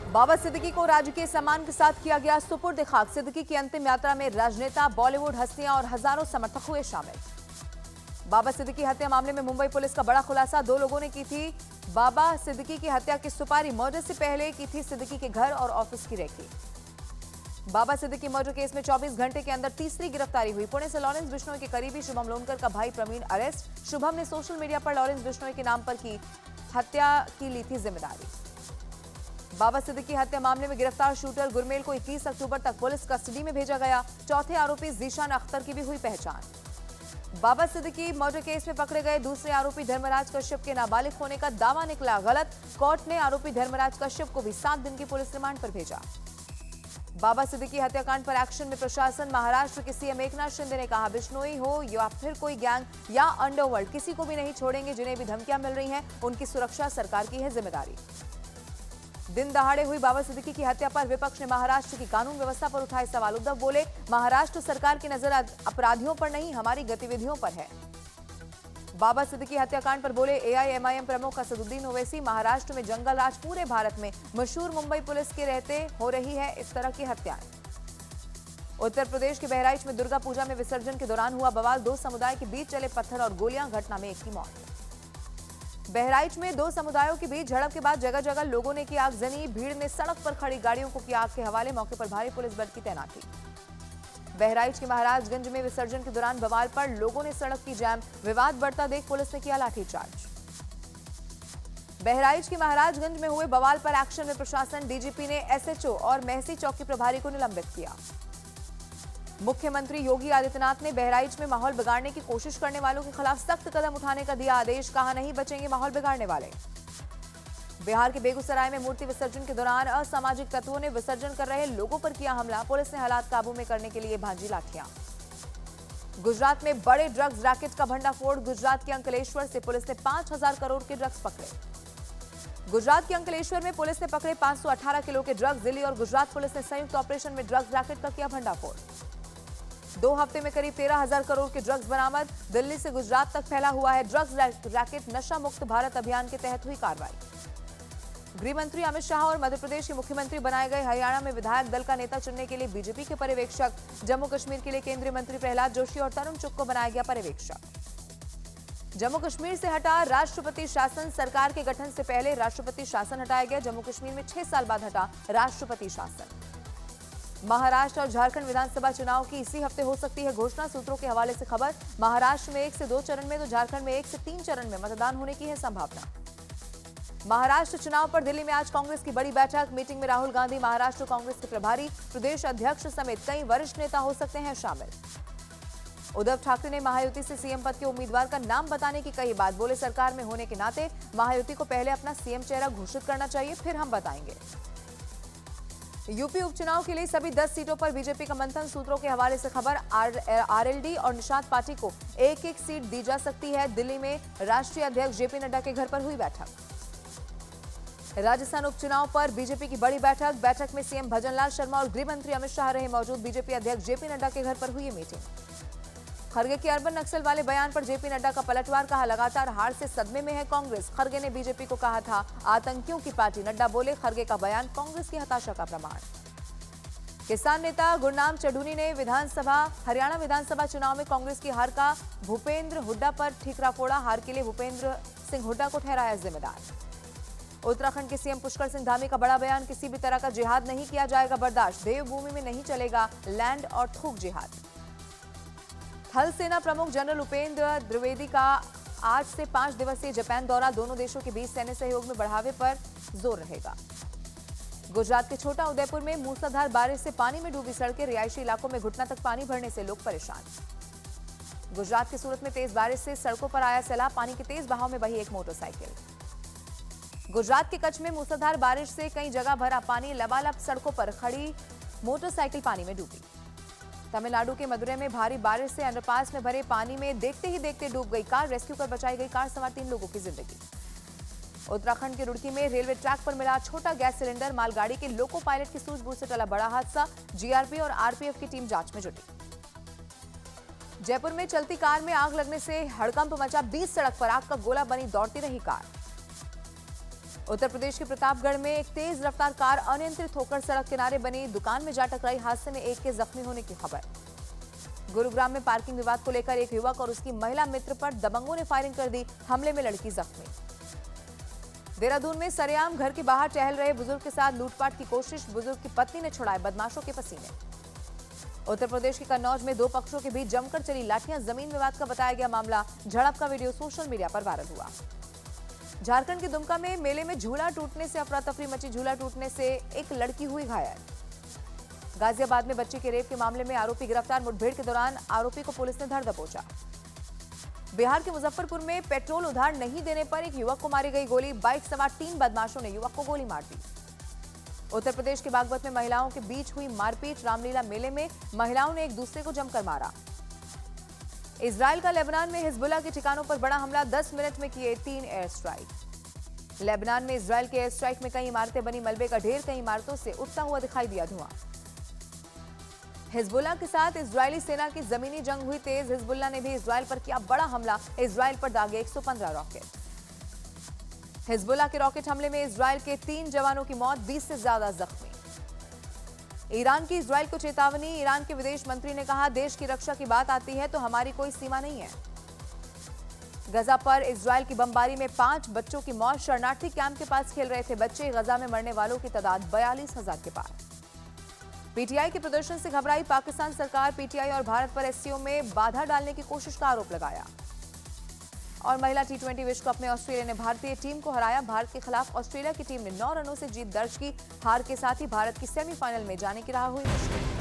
बाबा सिद्दीकी को राजकीय सम्मान के साथ किया गया सुपुर्द खाक। सिद्दीकी की अंतिम यात्रा में राजनेता, बॉलीवुड हस्तियां और हजारों समर्थक हुए शामिल। बाबा सिद्दीकी हत्या मामले में मुंबई पुलिस का बड़ा खुलासा। 2 लोगों ने की थी बाबा सिद्दीकी की हत्या की सुपारी। मर्डर से पहले की थी सिद्दीकी के घर और ऑफिस की रेकी। बाबा सिद्दीकी मर्डर केस में 24 घंटे के अंदर तीसरी गिरफ्तारी हुई। पुणे से लॉरेंस बिश्नोई के करीबी शुभम लोनकर का भाई प्रवीण अरेस्ट। शुभम ने सोशल मीडिया पर लॉरेंस बिश्नोई के नाम पर की हत्या की ली थी जिम्मेदारी। बाबा सिद्दीकी हत्या मामले में गिरफ्तार शूटर गुरमेल को 21 अक्टूबर तक पुलिस कस्टडी में भेजा गया। चौथे आरोपी जीशान अख्तर की भी हुई पहचान। बाबा सिद्दीकी मर्डर केस में पकड़े गए दूसरे आरोपी धर्मराज कश्यप के नाबालिग होने का दावा निकला गलत। कोर्ट ने आरोपी धर्मराज कश्यप को भी 7 दिन की पुलिस रिमांड पर भेजा। बाबा सिद्दीकी हत्याकांड पर एक्शन में प्रशासन। महाराष्ट्र के सीएम एकनाथ शिंदे ने कहा, बिश्नोई हो या फिर कोई गैंग या अंडरवर्ल्ड, किसी को भी नहीं छोड़ेंगे। जिन्हें भी धमकियां मिल रही हैं उनकी सुरक्षा सरकार की है जिम्मेदारी। दिन दहाड़े हुई बाबा सिद्दीकी की हत्या पर विपक्ष ने महाराष्ट्र की कानून व्यवस्था पर उठाए सवाल। उद्धव बोले, महाराष्ट्र सरकार की नजर अपराधियों पर नहीं, हमारी गतिविधियों पर है। बाबा सिद्दीकी हत्याकांड पर बोले एआईएमआईएम प्रमुख असदुद्दीन ओवैसी, महाराष्ट्र में जंगल राज, पूरे भारत में मशहूर मुंबई पुलिस के रहते हो रही है इस तरह की हत्याएं। उत्तर प्रदेश के बहराइच में दुर्गा पूजा में विसर्जन के दौरान हुआ बवाल। 2 समुदाय के बीच चले पत्थर और गोलियां, घटना में एक की मौत। बहराइच में 2 समुदायों के बीच झड़प के बाद जगह जगह लोगों ने की आगजनी। भीड़ ने सड़क पर खड़ी गाड़ियों को किया आग के हवाले। मौके पर भारी पुलिस बल की तैनाती। बहराइच के महाराजगंज में विसर्जन के दौरान बवाल पर लोगों ने सड़क की जैम। विवाद बढ़ता देख पुलिस ने किया लाठीचार्ज। बहराइच के महाराजगंज में हुए बवाल पर एक्शन में प्रशासन। डीजीपी ने एसएचओ और महसी चौकी प्रभारी को निलंबित किया। मुख्यमंत्री योगी आदित्यनाथ ने बहराइच में माहौल बिगाड़ने की कोशिश करने वालों के खिलाफ सख्त कदम उठाने का दिया आदेश। कहा, नहीं बचेंगे माहौल बिगाड़ने वाले। बिहार के बेगूसराय में मूर्ति विसर्जन के दौरान असामाजिक तत्वों ने विसर्जन कर रहे लोगों पर किया हमला। पुलिस ने हालात काबू में करने के लिए भांजी लाठियां। गुजरात में बड़े ड्रग्स रैकेट का भंडाफोड़। गुजरात के अंकलेश्वर से पुलिस ने 5000 करोड़ के ड्रग्स पकड़े। गुजरात के अंकलेश्वर में पुलिस ने पकड़े 518 किलो के ड्रग्स। दिल्ली और गुजरात पुलिस ने संयुक्त ऑपरेशन में ड्रग्स रैकेट का किया भंडाफोड़। 2 हफ्ते में करीब 13,000 करोड़ के ड्रग्स बरामद। दिल्ली से गुजरात तक फैला हुआ है ड्रग्स रैकेट। नशा मुक्त भारत अभियान के तहत हुई कार्रवाई। गृह मंत्री अमित शाह और मध्य प्रदेश के मुख्यमंत्री बनाए गए। हरियाणा में विधायक दल का नेता चुनने के लिए बीजेपी के पर्यवेक्षक। जम्मू कश्मीर के लिए केंद्रीय मंत्री प्रहलाद जोशी और तरुण चुग को बनाया गया पर्यवेक्षक। जम्मू कश्मीर से हटा राष्ट्रपति शासन। सरकार के गठन से पहले राष्ट्रपति शासन हटाया गया। जम्मू कश्मीर में 6 साल बाद हटा राष्ट्रपति शासन। महाराष्ट्र और झारखंड विधानसभा चुनाव की इसी हफ्ते हो सकती है घोषणा। सूत्रों के हवाले से खबर, महाराष्ट्र में 1 से 2 चरण में तो झारखंड में 1 से 3 चरण में मतदान होने की है संभावना। महाराष्ट्र चुनाव पर दिल्ली में आज कांग्रेस की बड़ी बैठक। मीटिंग में राहुल गांधी, महाराष्ट्र कांग्रेस के प्रभारी, प्रदेश अध्यक्ष समेत कई वरिष्ठ नेता हो सकते हैं शामिल। उद्धव ठाकरे ने महायुति से सीएम पद के उम्मीदवार का नाम बताने की कही बात। बोले, सरकार में होने के नाते महायुति को पहले अपना सीएम चेहरा घोषित करना चाहिए, फिर हम बताएंगे। यूपी उपचुनाव के लिए सभी 10 सीटों पर बीजेपी का मंथन। सूत्रों के हवाले से खबर, आरएलडी और निषाद पार्टी को एक-एक सीट दी जा सकती है। दिल्ली में राष्ट्रीय अध्यक्ष जेपी नड्डा के घर पर हुई बैठक। राजस्थान उपचुनाव पर बीजेपी की बड़ी बैठक। बैठक में सीएम भजनलाल शर्मा और गृह मंत्री अमित शाह रहे मौजूद। बीजेपी अध्यक्ष जेपी नड्डा के घर पर हुई मीटिंग। खरगे के अर्बन नक्सल वाले बयान पर जेपी नड्डा का पलटवार। कहा, लगातार हार से सदमे में है कांग्रेस। खरगे ने बीजेपी को कहा था आतंकियों की पार्टी। नड्डा बोले, खरगे का बयान कांग्रेस की हताशा का प्रमाण। किसान नेता गुरनाम चढ़ूनी ने हरियाणा विधानसभा चुनाव में कांग्रेस की हार का भूपेंद्र हुड्डा पर ठीकरा फोड़ा। हार के लिए भूपेंद्र सिंह हुड्डा को ठहराया जिम्मेदार। उत्तराखंड के सीएम पुष्कर सिंह धामी का बड़ा बयान, किसी भी तरह का जिहाद नहीं किया जाएगा बर्दाश्त। देवभूमि में नहीं चलेगा लैंड और थूक जिहाद। थल सेना प्रमुख जनरल उपेंद्र द्विवेदी का 8 से 5 दिवसीय जापान दौरा। दोनों देशों के बीच सैन्य सहयोग में बढ़ावे पर जोर रहेगा। गुजरात के छोटा उदयपुर में मूसलाधार बारिश से पानी में डूबी सड़कें। रिहायशी इलाकों में घुटना तक पानी भरने से लोग परेशान। गुजरात के सूरत में तेज बारिश से सड़कों पर आया सैलाब। पानी के तेज बहाव में बही एक मोटरसाइकिल। गुजरात के कच्छ में मूसलाधार बारिश से कई जगह भरा पानी। लबालब सड़कों पर खड़ी मोटरसाइकिल पानी में डूबी। तमिलनाडु के मदुरै में भारी बारिश से अंडरपास में भरे पानी में देखते ही देखते डूब गई कार। रेस्क्यू कर बचाई गई कार सवार 3 लोगों की जिंदगी। उत्तराखंड के रुड़की में रेलवे ट्रैक पर मिला छोटा गैस सिलेंडर। मालगाड़ी के लोको पायलट की सूझबूझ से टला बड़ा हादसा। जीआरपी और आरपीएफ की टीम जांच में जुटी। जयपुर में चलती कार में आग लगने से हड़कंप मचा। 20 सड़क पर आग का गोला बनी दौड़ती रही कार। उत्तर प्रदेश के प्रतापगढ़ में एक तेज रफ्तार कार अनियंत्रित होकर सड़क किनारे बनी दुकान में जा टकराई। हादसे में एक के जख्मी होने की खबर। गुरुग्राम में पार्किंग विवाद को लेकर एक युवक और उसकी महिला मित्र पर दबंगों ने फायरिंग कर दी। हमले में लड़की जख्मी। देहरादून में सरेआम घर के बाहर टहल रहे बुजुर्ग के साथ लूटपाट की कोशिश। बुजुर्ग की पत्नी ने छुड़ाए बदमाशों के पसीने। उत्तर प्रदेश के कन्नौज में दो पक्षों के बीच जमकर चली लाठियां। जमीन विवाद का बताया गया मामला। झड़प का वीडियो सोशल मीडिया पर वायरल हुआ। झारखंड के दुमका में मेले में झूला टूटने से अफरा तफरी मची। झूला टूटने से एक लड़की हुई घायल। गाजियाबाद में बच्ची के रेप के मामले में आरोपी गिरफ्तार। मुठभेड़ के दौरान आरोपी को पुलिस ने धर दबोचा। बिहार के मुजफ्फरपुर में पेट्रोल उधार नहीं देने पर एक युवक को मारी गई गोली। बाइक सवार 3 बदमाशों ने युवक को गोली मार दी। उत्तर प्रदेश के बागपत में महिलाओं के बीच हुई मारपीट। रामलीला मेले में महिलाओं ने एक दूसरे को जमकर मारा। इजराइल का लेबनान में हिजबुल्लाह के ठिकानों पर बड़ा हमला। 10 मिनट में किए 3 एयर स्ट्राइक। लेबनान में इजराइल के एयर स्ट्राइक में कई इमारतें बनी। मलबे का ढेर। कई इमारतों से उठता हुआ दिखाई दिया धुआं। हिजबुल्लाह के साथ इजरायली सेना की जमीनी जंग हुई तेज। हिजबुल्लाह ने भी इजराइल पर किया बड़ा हमला। इजराइल पर दागे 115 रॉकेट। हिजबुल्लाह के रॉकेट हमले में इजराइल के 3 जवानों की मौत। 20 से ज्यादा जख्मी। ईरान की इजराइल को चेतावनी। ईरान के विदेश मंत्री ने कहा, देश की रक्षा की बात आती है तो हमारी कोई सीमा नहीं है। गजा पर इजराइल की बमबारी में 5 बच्चों की मौत। शरणार्थी कैंप के पास खेल रहे थे बच्चे। गजा में मरने वालों की तादाद 42,000 के पार। पीटीआई के प्रदर्शन से घबराई पाकिस्तान सरकार। पीटीआई और भारत पर एससीओ में बाधा डालने की कोशिश का आरोप लगाया। और महिला टी20 विश्व कप में ऑस्ट्रेलिया ने भारतीय टीम को हराया। भारत के खिलाफ ऑस्ट्रेलिया की टीम ने 9 रनों से जीत दर्ज की। हार के साथ ही भारत की सेमीफाइनल में जाने की राह हुई मुश्किल।